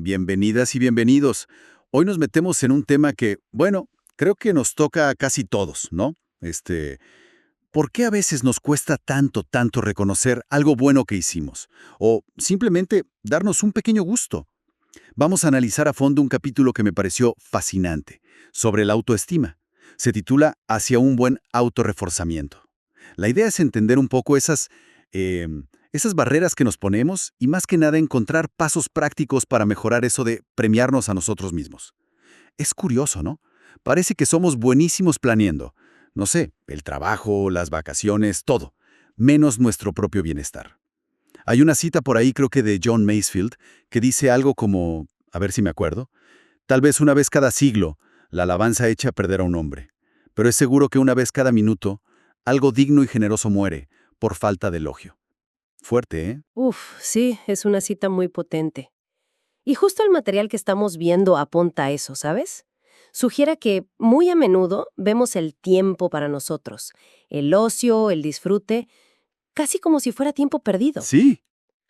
Bienvenidas y bienvenidos. Hoy nos metemos en un tema que, bueno, creo que nos toca a casi todos, ¿no? ¿Por qué a veces nos cuesta tanto reconocer algo bueno que hicimos? O simplemente darnos un pequeño gusto. Vamos a analizar a fondo un capítulo que me pareció fascinante, sobre la autoestima. Se titula Hacia un buen autorreforzamiento. La idea es entender un poco eh, esas barreras que nos ponemos y más que nada encontrar pasos prácticos para mejorar eso de premiarnos a nosotros mismos. Es curioso, ¿no? Parece que somos buenísimos planeando. No sé, el trabajo, las vacaciones, todo, menos nuestro propio bienestar. Hay una cita por ahí, creo que de John Masefield, que dice algo como, a ver si me acuerdo, tal vez una vez cada siglo, la alabanza echa a perder a un hombre, pero es seguro que una vez cada minuto, algo digno y generoso muere por falta de elogio. Fuerte, ¿eh? Uf, sí, es una cita muy potente. Y justo el material que estamos viendo apunta a eso, ¿sabes? Sugiere que muy a menudo vemos el tiempo para nosotros, el ocio, el disfrute, casi como si fuera tiempo perdido, Sí,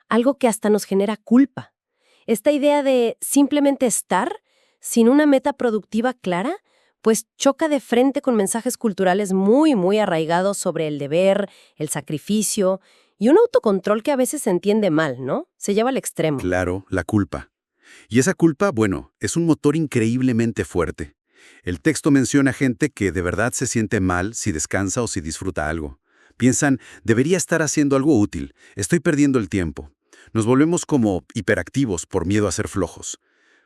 algo que hasta nos genera culpa. Esta idea de simplemente estar sin una meta productiva clara, pues choca de frente con mensajes culturales muy arraigados sobre el deber, el sacrificio y un autocontrol que a veces se entiende mal, ¿no? Se lleva al extremo. claro, la culpa. Y esa culpa, bueno, es un motor increíblemente fuerte. El texto menciona gente que de verdad se siente mal si descansa o si disfruta algo. Piensan, debería estar haciendo algo útil, estoy perdiendo el tiempo. Nos volvemos como hiperactivos por miedo a ser flojos.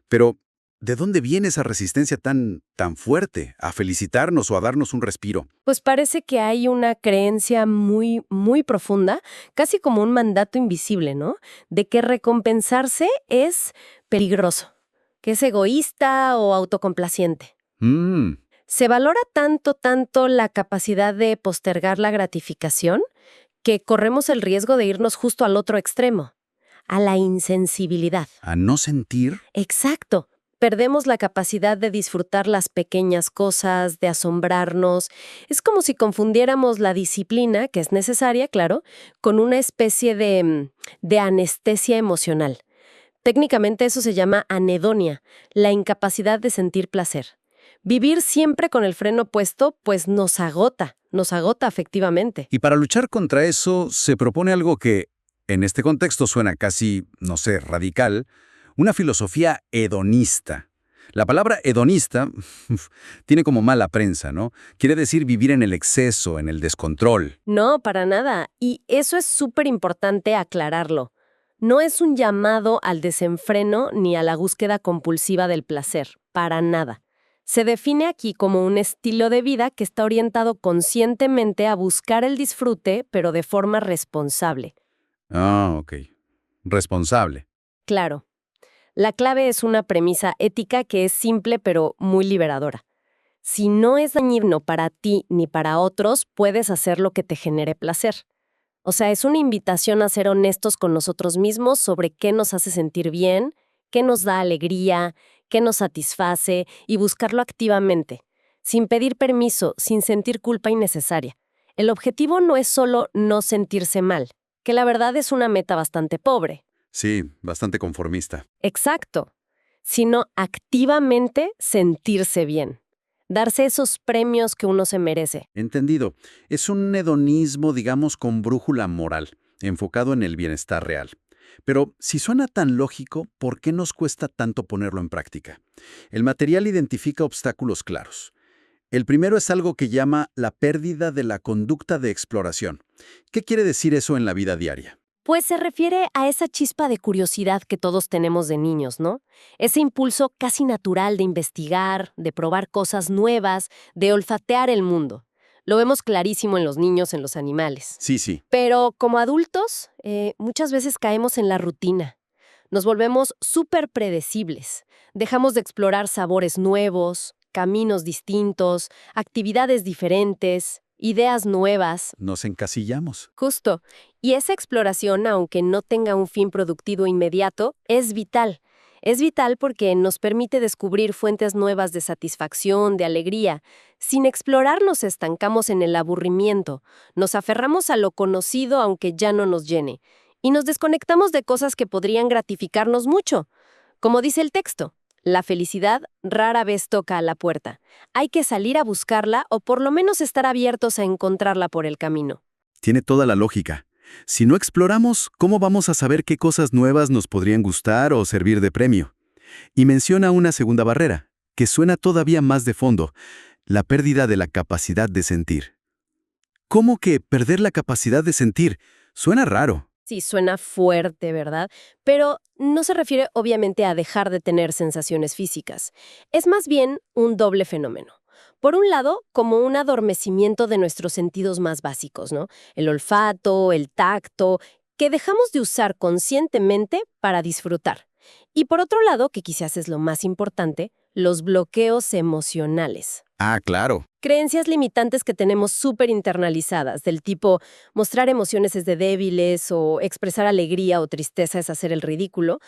Pero, ¿de dónde viene esa resistencia tan fuerte a felicitarnos o a darnos un respiro? Pues parece que hay una creencia muy profunda, casi como un mandato invisible, ¿no? De que recompensarse es peligroso, que es egoísta o autocomplaciente. Mmm, Se valora tanto la capacidad de postergar la gratificación que corremos el riesgo de irnos justo al otro extremo, a la insensibilidad. ¿a no sentir? Exacto. Perdemos la capacidad de disfrutar las pequeñas cosas, de asombrarnos. Es como si confundiéramos la disciplina, que es necesaria, claro, con una especie de anestesia emocional. Técnicamente eso se llama anedonia, la incapacidad de sentir placer. Vivir siempre con el freno puesto, pues nos agota afectivamente. Y para luchar contra eso se propone algo que, en este contexto, suena casi, no sé, radical, una filosofía hedonista. La palabra hedonista tiene como mala prensa, ¿no? Quiere decir vivir en el exceso, en el descontrol. No, para nada. Y eso es súper importante aclararlo. No es un llamado al desenfreno ni a la búsqueda compulsiva del placer, para nada. Se define aquí como un estilo de vida que está orientado conscientemente a buscar el disfrute, pero de forma responsable. Ah, ok. Responsable. Claro, la clave es una premisa ética que es simple pero muy liberadora. Si no es dañino para ti ni para otros, puedes hacer lo que te genere placer. O sea, es una invitación a ser honestos con nosotros mismos sobre qué nos hace sentir bien, qué nos da alegría, qué nos satisface y buscarlo activamente, sin pedir permiso, sin sentir culpa innecesaria. El objetivo no es solo no sentirse mal, que la verdad es una meta bastante pobre. Sí, bastante conformista. Exacto, sino activamente sentirse bien. Darse esos premios que uno se merece. Entendido. Es un hedonismo, digamos, con brújula moral, enfocado en el bienestar real. Pero si suena tan lógico, ¿por qué nos cuesta tanto ponerlo en práctica? El material identifica obstáculos claros. El primero es algo que llama la pérdida de la conducta de exploración. ¿Qué quiere decir eso en la vida diaria? Pues se refiere a esa chispa de curiosidad que todos tenemos de niños, ¿no? Ese impulso casi natural de investigar, de probar cosas nuevas, de olfatear el mundo. Lo vemos clarísimo en los niños, en los animales. Sí, sí. Pero como adultos, muchas veces caemos en la rutina. Nos volvemos súper predecibles. Dejamos de explorar sabores nuevos, caminos distintos, actividades diferentes, ideas nuevas. Nos encasillamos. Justo. Y esa exploración, aunque no tenga un fin productivo inmediato, es vital. Es vital porque nos permite descubrir fuentes nuevas de satisfacción, de alegría. Sin explorar nos estancamos en el aburrimiento, nos aferramos a lo conocido aunque ya no nos llene, y nos desconectamos de cosas que podrían gratificarnos mucho. Como dice el texto, la felicidad rara vez toca a la puerta. Hay que salir a buscarla o por lo menos estar abiertos a encontrarla por el camino. Tiene toda la lógica. Si no exploramos, ¿cómo vamos a saber qué cosas nuevas nos podrían gustar o servir de premio? Y menciona una segunda barrera, que suena todavía más de fondo, la pérdida de la capacidad de sentir. ¿Cómo que perder la capacidad de sentir? Suena raro. Sí, suena fuerte, ¿verdad? Pero no se refiere obviamente a dejar de tener sensaciones físicas. Es más bien un doble fenómeno. Por un lado, como un adormecimiento de nuestros sentidos más básicos, ¿no? El olfato, el tacto, que dejamos de usar conscientemente para disfrutar. Y por otro lado, que quizás es lo más importante, los bloqueos emocionales. Ah, claro. Creencias limitantes que tenemos súper internalizadas, del tipo mostrar emociones es de débiles o expresar alegría o tristeza es hacer el ridículo.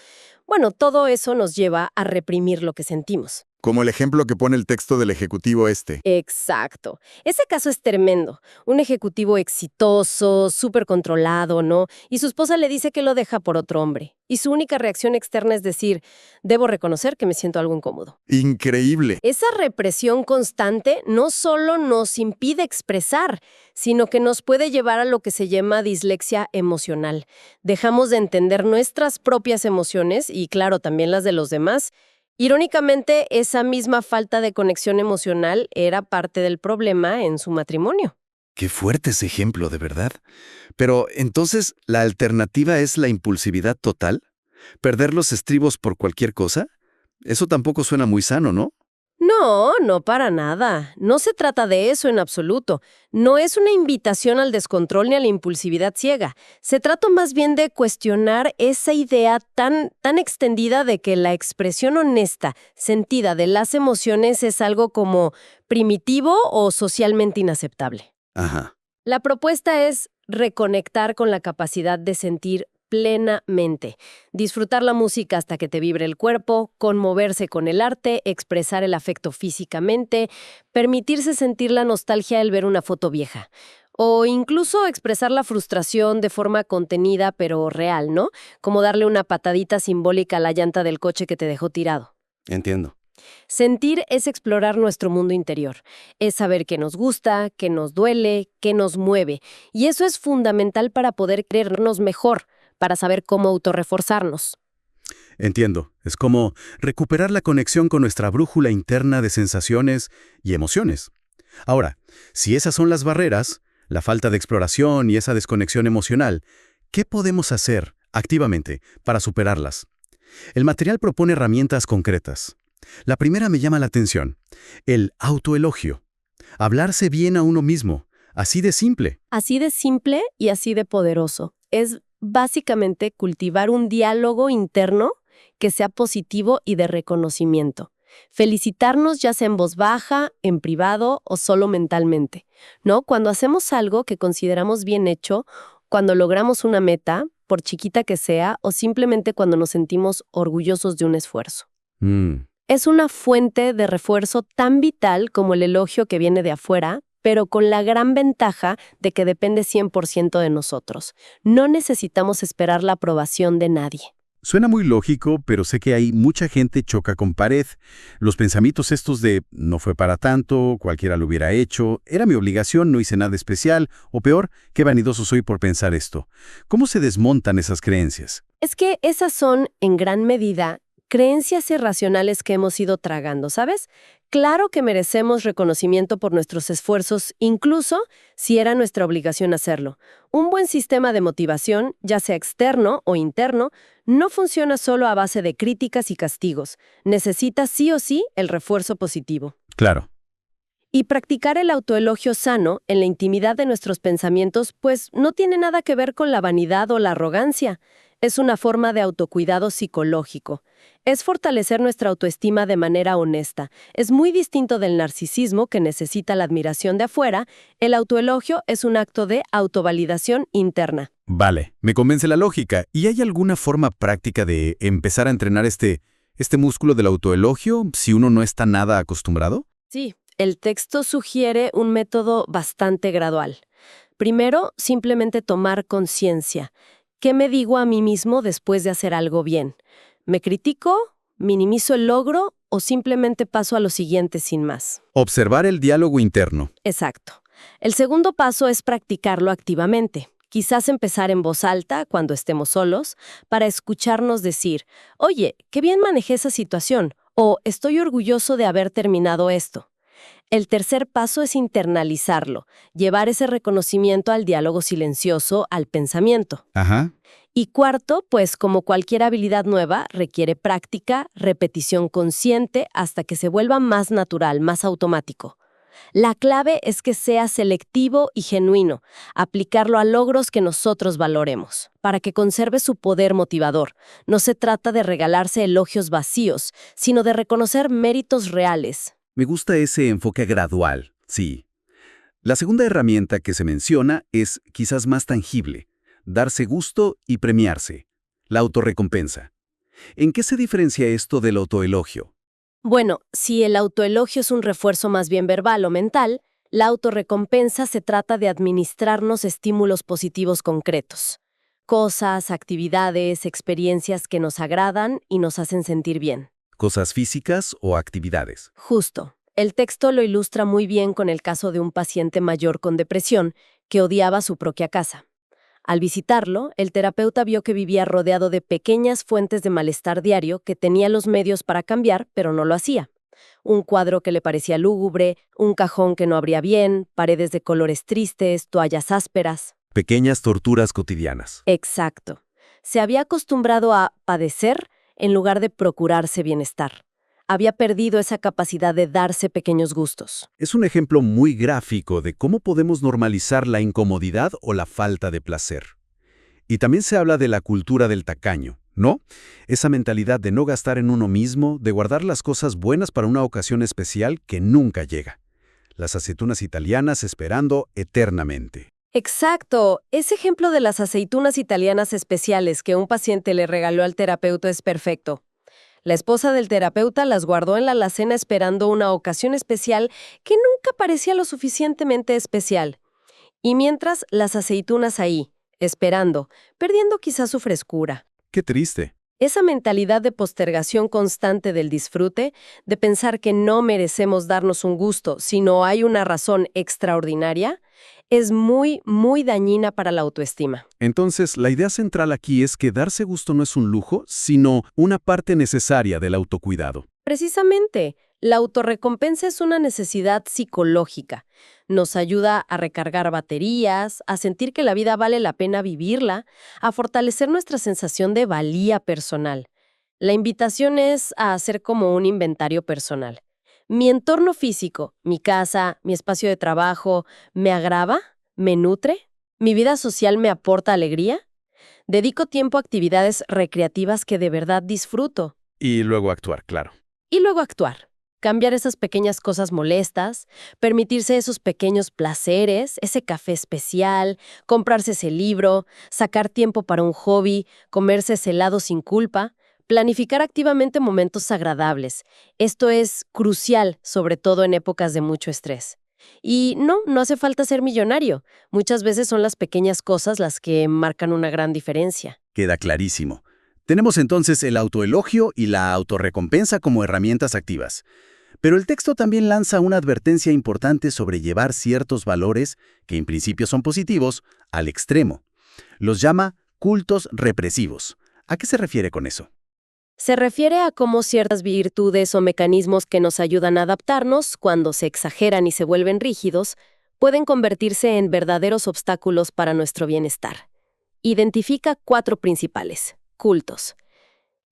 Bueno, todo eso nos lleva a reprimir lo que sentimos. Como el ejemplo que pone el texto del ejecutivo este. Exacto. Ese caso es tremendo. Un ejecutivo exitoso, súper controlado, ¿no? Y su esposa le dice que lo deja por otro hombre. Y su única reacción externa es decir, debo reconocer que me siento algo incómodo. Increíble. Esa represión constante no solo nos impide expresar, sino que nos puede llevar a lo que se llama dislexia emocional. Dejamos de entender nuestras propias emociones y, claro, también las de los demás. Irónicamente, esa misma falta de conexión emocional era parte del problema en su matrimonio. Qué fuerte ese ejemplo, de verdad. Pero, entonces, ¿la alternativa es la impulsividad total? ¿Perder los estribos por cualquier cosa? Eso tampoco suena muy sano, ¿no? No, no para nada. No se trata de eso en absoluto. No es una invitación al descontrol ni a la impulsividad ciega. Se trata más bien de cuestionar esa idea tan extendida de que la expresión honesta, sentida de las emociones es algo como primitivo o socialmente inaceptable. Ajá. La propuesta es reconectar con la capacidad de sentir plenamente, disfrutar la música hasta que te vibre el cuerpo, conmoverse con el arte, expresar el afecto físicamente, permitirse sentir la nostalgia al ver una foto vieja. O incluso expresar la frustración de forma contenida pero real, ¿no? Como darle una patadita simbólica a la llanta del coche que te dejó tirado. Entiendo. Sentir es explorar nuestro mundo interior, es saber qué nos gusta, qué nos duele, qué nos mueve, y eso es fundamental para poder creernos mejor, para saber cómo autorreforzarnos. Entiendo. Es como recuperar la conexión con nuestra brújula interna de sensaciones y emociones. Ahora, si esas son las barreras, la falta de exploración y esa desconexión emocional, ¿qué podemos hacer activamente para superarlas? El material propone herramientas concretas. La primera me llama la atención, el autoelogio. Hablarse bien a uno mismo, así de simple. Así de simple y así de poderoso. Es básicamente cultivar un diálogo interno que sea positivo y de reconocimiento. Felicitarnos ya sea en voz baja, en privado o solo mentalmente, ¿no? Cuando hacemos algo que consideramos bien hecho, cuando logramos una meta, por chiquita que sea, o simplemente cuando nos sentimos orgullosos de un esfuerzo. Es una fuente de refuerzo tan vital como el elogio que viene de afuera, pero con la gran ventaja de que depende 100% de nosotros. No necesitamos esperar la aprobación de nadie. Suena muy lógico, pero sé que hay mucha gente choca con pared. Los pensamientos estos de no fue para tanto, cualquiera lo hubiera hecho, era mi obligación, no hice nada especial, o peor, qué vanidoso soy por pensar esto. ¿Cómo se desmontan esas creencias? Es que esas son, en gran medida, creencias irracionales que hemos ido tragando, ¿sabes? Claro que merecemos reconocimiento por nuestros esfuerzos, incluso si era nuestra obligación hacerlo. Un buen sistema de motivación, ya sea externo o interno, no funciona solo a base de críticas y castigos. Necesita sí o sí el refuerzo positivo. Claro. Y practicar el autoelogio sano en la intimidad de nuestros pensamientos, pues no tiene nada que ver con la vanidad o la arrogancia. Es una forma de autocuidado psicológico. Es fortalecer nuestra autoestima de manera honesta. Es muy distinto del narcisismo que necesita la admiración de afuera. El autoelogio es un acto de autovalidación interna. Vale, me convence la lógica. ¿Y hay alguna forma práctica de empezar a entrenar este músculo del autoelogio si uno no está nada acostumbrado? Sí, el texto sugiere un método bastante gradual. Primero, simplemente tomar conciencia. ¿Qué me digo a mí mismo después de hacer algo bien? ¿Me critico ¿Minimizo el logro o simplemente paso a lo siguiente sin más? Observar el diálogo interno. Exacto. El segundo paso es practicarlo activamente. Quizás empezar en voz alta cuando estemos solos para escucharnos decir, oye, qué bien manejé esa situación o estoy orgulloso de haber terminado esto. El tercer paso es internalizarlo, llevar ese reconocimiento al diálogo silencioso, al pensamiento. Ajá. Y cuarto, pues como cualquier habilidad nueva, requiere práctica, repetición consciente hasta que se vuelva más natural, más automático. La clave es que sea selectivo y genuino, aplicarlo a logros que nosotros valoremos, para que conserve su poder motivador. No se trata de regalarse elogios vacíos, sino de reconocer méritos reales. Me gusta ese enfoque gradual, sí. La segunda herramienta que se menciona es quizás más tangible, darse gusto y premiarse, la autorrecompensa. ¿En qué se diferencia esto del autoelogio? Bueno, si el autoelogio es un refuerzo más bien verbal o mental, la autorrecompensa se trata de administrarnos estímulos positivos concretos. Cosas, actividades, experiencias que nos agradan y nos hacen sentir bien. ¿Cosas físicas o actividades? Justo. El texto lo ilustra muy bien con el caso de un paciente mayor con depresión que odiaba su propia casa. Al visitarlo, el terapeuta vio que vivía rodeado de pequeñas fuentes de malestar diario que tenía los medios para cambiar, pero no lo hacía. Un cuadro que le parecía lúgubre, un cajón que no abría bien, paredes de colores tristes, toallas ásperas. Pequeñas torturas cotidianas. Exacto. Se había acostumbrado a padecer en lugar de procurarse bienestar. Había perdido esa capacidad de darse pequeños gustos. Es un ejemplo muy gráfico de cómo podemos normalizar la incomodidad o la falta de placer. Y también se habla de la cultura del tacaño, ¿no? Esa mentalidad de no gastar en uno mismo, de guardar las cosas buenas para una ocasión especial que nunca llega. Las aceitunas italianas esperando eternamente. Exacto. Ese ejemplo de las aceitunas italianas especiales que un paciente le regaló al terapeuta es perfecto. La esposa del terapeuta las guardó en la alacena esperando una ocasión especial que nunca parecía lo suficientemente especial. Y mientras, las aceitunas ahí, esperando, perdiendo quizás su frescura. Qué triste. Esa mentalidad de postergación constante del disfrute, de pensar que no merecemos darnos un gusto, sino hay una razón extraordinaria, es muy, muy dañina para la autoestima. Entonces, la idea central aquí es que darse gusto no es un lujo, sino una parte necesaria del autocuidado. Precisamente, la autorrecompensa es una necesidad psicológica. Nos ayuda a recargar baterías, a sentir que la vida vale la pena vivirla, a fortalecer nuestra sensación de valía personal. La invitación es a hacer como un inventario personal. ¿Mi entorno físico, mi casa, mi espacio de trabajo, me agrava? ¿Me nutre? ¿Mi vida social me aporta alegría? Dedico tiempo a actividades recreativas que de verdad disfruto. Y luego actuar, claro. Y luego actuar. Cambiar esas pequeñas cosas molestas, permitirse esos pequeños placeres, ese café especial, comprarse ese libro, sacar tiempo para un hobby, comerse ese helado sin culpa, planificar activamente momentos agradables. Esto es crucial, sobre todo en épocas de mucho estrés. Y no hace falta ser millonario. Muchas veces son las pequeñas cosas las que marcan una gran diferencia. Queda clarísimo. Tenemos entonces el autoelogio y la autorrecompensa como herramientas activas. Pero el texto también lanza una advertencia importante sobre llevar ciertos valores, que en principio son positivos, al extremo. Los llama cultos represivos. ¿A qué se refiere con eso? Se refiere a cómo ciertas virtudes o mecanismos que nos ayudan a adaptarnos, cuando se exageran y se vuelven rígidos, pueden convertirse en verdaderos obstáculos para nuestro bienestar. Identifica 4 principales cultos.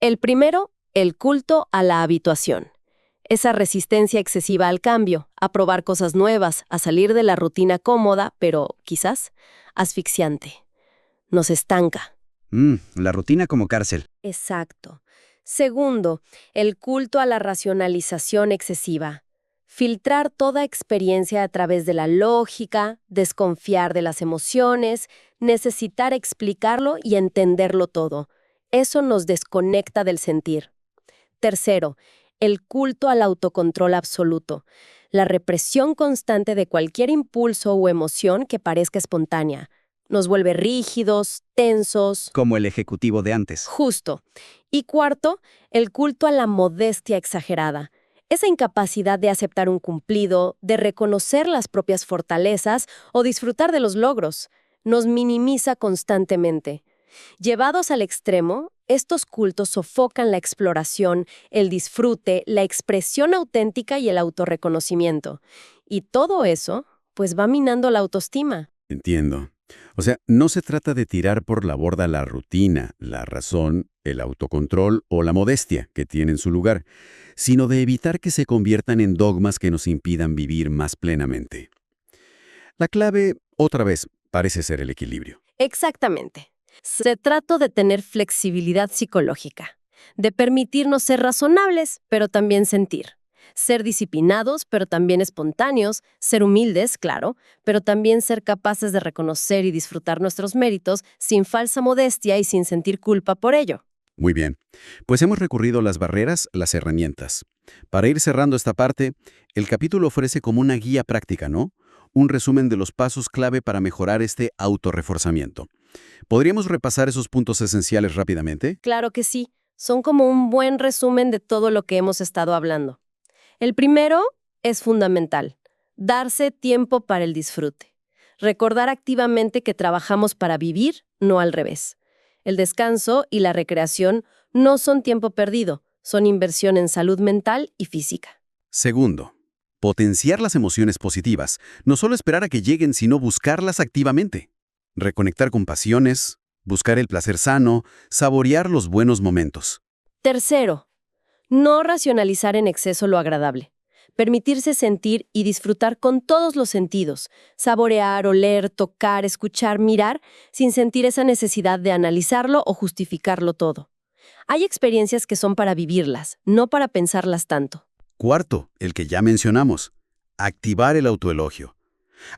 El primero, el culto a la habituación. Esa resistencia excesiva al cambio, a probar cosas nuevas, a salir de la rutina cómoda, pero quizás asfixiante. Nos estanca. La rutina como cárcel. Exacto. Segundo, el culto a la racionalización excesiva. Filtrar toda experiencia a través de la lógica, desconfiar de las emociones, necesitar explicarlo y entenderlo todo. Eso nos desconecta del sentir. Tercero, el culto al autocontrol absoluto. La represión constante de cualquier impulso o emoción que parezca espontánea. Nos vuelve rígidos, tensos. Como el ejecutivo de antes. Justo. Y cuarto, el culto a la modestia exagerada. Esa incapacidad de aceptar un cumplido, de reconocer las propias fortalezas o disfrutar de los logros, nos minimiza constantemente. Llevados al extremo, estos cultos sofocan la exploración, el disfrute, la expresión auténtica y el autorreconocimiento. Y todo eso, pues va minando la autoestima. Entiendo. O sea, no se trata de tirar por la borda la rutina, la razón, el autocontrol o la modestia que tienen su lugar, sino de evitar que se conviertan en dogmas que nos impidan vivir más plenamente. La clave, otra vez, parece ser el equilibrio. Exactamente. Se trata de tener flexibilidad psicológica, de permitirnos ser razonables, pero también sentir. Ser disciplinados, pero también espontáneos, ser humildes, claro, pero también ser capaces de reconocer y disfrutar nuestros méritos sin falsa modestia y sin sentir culpa por ello. Muy bien, pues hemos recurrido a las barreras, las herramientas. Para ir cerrando esta parte, el capítulo ofrece como una guía práctica, ¿no? Un resumen de los pasos clave para mejorar este autorreforzamiento. ¿Podríamos repasar esos puntos esenciales rápidamente? Claro que sí, son como un buen resumen de todo lo que hemos estado hablando. El primero es fundamental, darse tiempo para el disfrute. Recordar activamente que trabajamos para vivir, no al revés. El descanso y la recreación no son tiempo perdido, son inversión en salud mental y física. Segundo, potenciar las emociones positivas. No solo esperar a que lleguen, sino buscarlas activamente. Reconectar con pasiones, buscar el placer sano, saborear los buenos momentos. Tercero, no racionalizar en exceso lo agradable. Permitirse sentir y disfrutar con todos los sentidos. Saborear, oler, tocar, escuchar, mirar, sin sentir esa necesidad de analizarlo o justificarlo todo. Hay experiencias que son para vivirlas, no para pensarlas tanto. Cuarto, el que ya mencionamos, activar el autoelogio.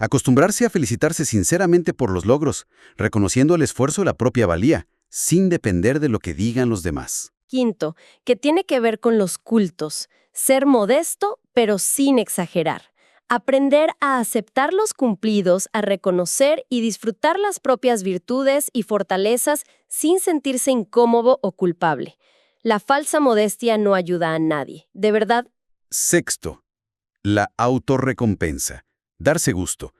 Acostumbrarse a felicitarse sinceramente por los logros, reconociendo el esfuerzo y la propia valía, sin depender de lo que digan los demás. Quinto, que tiene que ver con los cultos. Ser modesto, pero sin exagerar. Aprender a aceptar los cumplidos, a reconocer y disfrutar las propias virtudes y fortalezas sin sentirse incómodo o culpable. La falsa modestia no ayuda a nadie. De verdad. Sexto, la autorrecompensa. Darse gusto.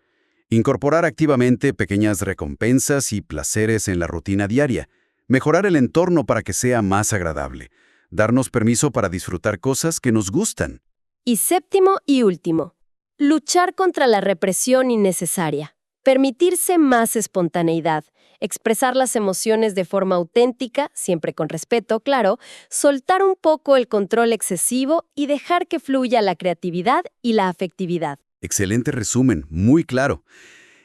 Incorporar activamente pequeñas recompensas y placeres en la rutina diaria. Mejorar el entorno para que sea más agradable. Darnos permiso para disfrutar cosas que nos gustan. Y séptimo y último, luchar contra la represión innecesaria. Permitirse más espontaneidad, expresar las emociones de forma auténtica, siempre con respeto, claro, soltar un poco el control excesivo y dejar que fluya la creatividad y la afectividad. Excelente resumen, muy claro.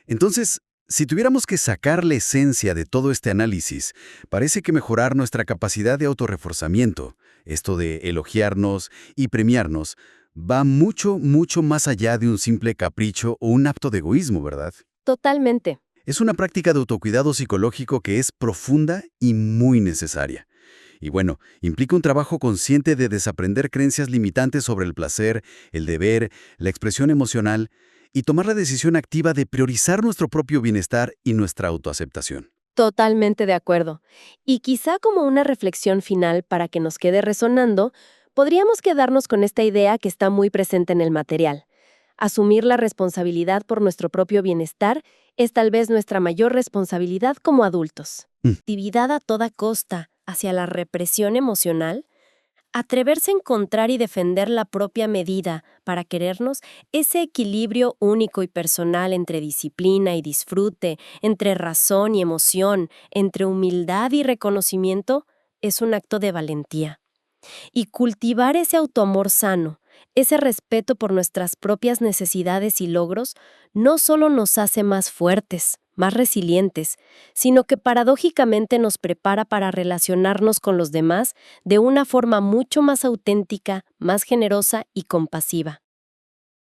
Entonces, si tuviéramos que sacar la esencia de todo este análisis, parece que mejorar nuestra capacidad de autorreforzamiento, esto de elogiarnos y premiarnos, va mucho, mucho más allá de un simple capricho o un acto de egoísmo, ¿verdad? Totalmente. Es una práctica de autocuidado psicológico que es profunda y muy necesaria. Y bueno, implica un trabajo consciente de desaprender creencias limitantes sobre el placer, el deber, la expresión emocional y tomar la decisión activa de priorizar nuestro propio bienestar y nuestra autoaceptación. Totalmente de acuerdo. Y quizá como una reflexión final para que nos quede resonando, podríamos quedarnos con esta idea que está muy presente en el material. Asumir la responsabilidad por nuestro propio bienestar es tal vez nuestra mayor responsabilidad como adultos. Actividad a toda costa hacia la represión emocional. Atreverse a encontrar y defender la propia medida para querernos, ese equilibrio único y personal entre disciplina y disfrute, entre razón y emoción, entre humildad y reconocimiento, es un acto de valentía. Y cultivar ese autoamor sano, ese respeto por nuestras propias necesidades y logros, no solo nos hace más fuertes, más resilientes, sino que paradójicamente nos prepara para relacionarnos con los demás de una forma mucho más auténtica, más generosa y compasiva.